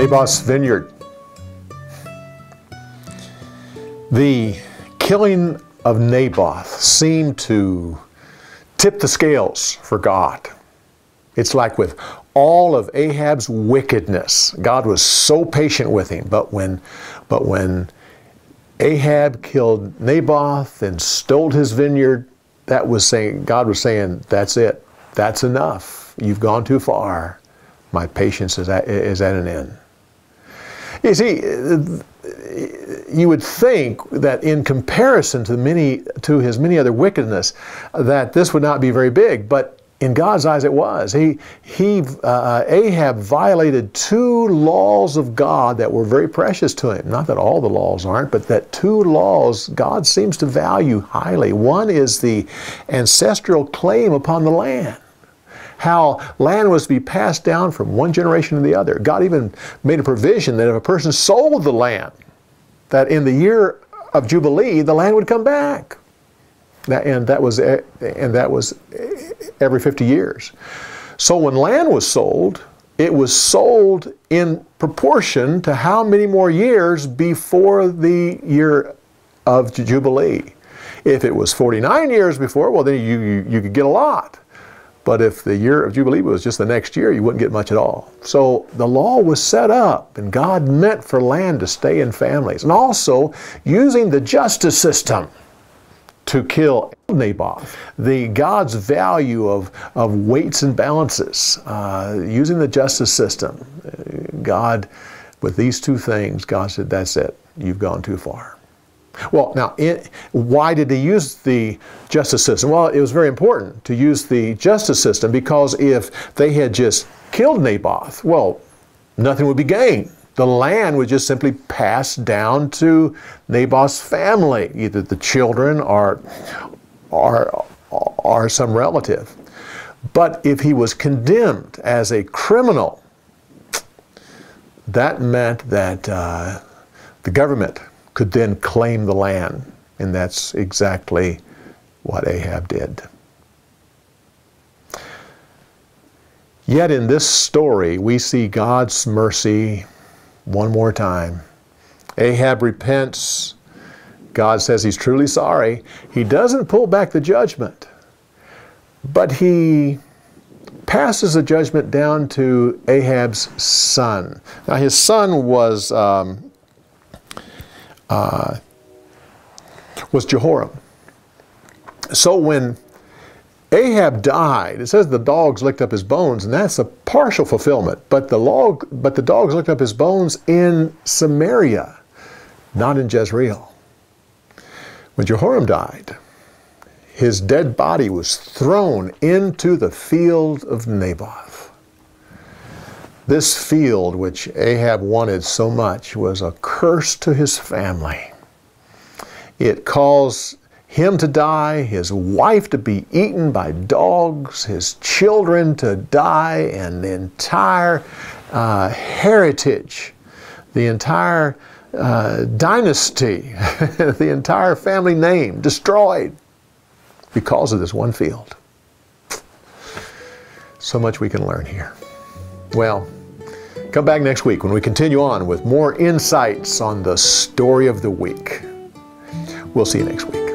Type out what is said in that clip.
Naboth's vineyard. The killing of Naboth seemed to tip the scales for God. It's like with all of Ahab's wickedness, God was so patient with him. But when Ahab killed Naboth and stole his vineyard, God was saying, that's it. That's enough. You've gone too far. My patience is at an end. You see, you would think that in comparison to his many other wickedness, that this would not be very big, but in God's eyes it was. Ahab violated two laws of God that were very precious to him. Not that all the laws aren't, but that two laws God seems to value highly. One is the ancestral claim upon the land. How land was to be passed down from one generation to the other. God even made a provision that if a person sold the land, that in the year of Jubilee, the land would come back. And that was every 50 years. So when land was sold, it was sold in proportion to how many more years before the year of Jubilee. If it was 49 years before, well, then you could get a lot. But if the year of Jubilee was just the next year, you wouldn't get much at all. So the law was set up, and God meant for land to stay in families. And also, using the justice system to kill Naboth. God's value of weights and balances, using the justice system. God, with these two things, God said, that's it. You've gone too far. Well, now, why did he use the justice system? Well, it was very important to use the justice system because if they had just killed Naboth, well, nothing would be gained. The land would just simply pass down to Naboth's family, either the children or some relative. But if he was condemned as a criminal, that meant that the government could then claim the land, and that's exactly what Ahab did. Yet in this story, we see God's mercy one more time. Ahab repents. God says he's truly sorry. He doesn't pull back the judgment, but he passes the judgment down to Ahab's son. Now his son was Jehoram. So when Ahab died, it says the dogs licked up his bones, and that's a partial fulfillment. But the dogs licked up his bones in Samaria, not in Jezreel. When Jehoram died, his dead body was thrown into the field of Naboth. This field, which Ahab wanted so much, was a curse to his family. It caused him to die, his wife to be eaten by dogs, his children to die, and the entire heritage, the entire dynasty, the entire family name destroyed because of this one field. So much we can learn here. Well, come back next week when we continue on with more insights on the story of the week. We'll see you next week.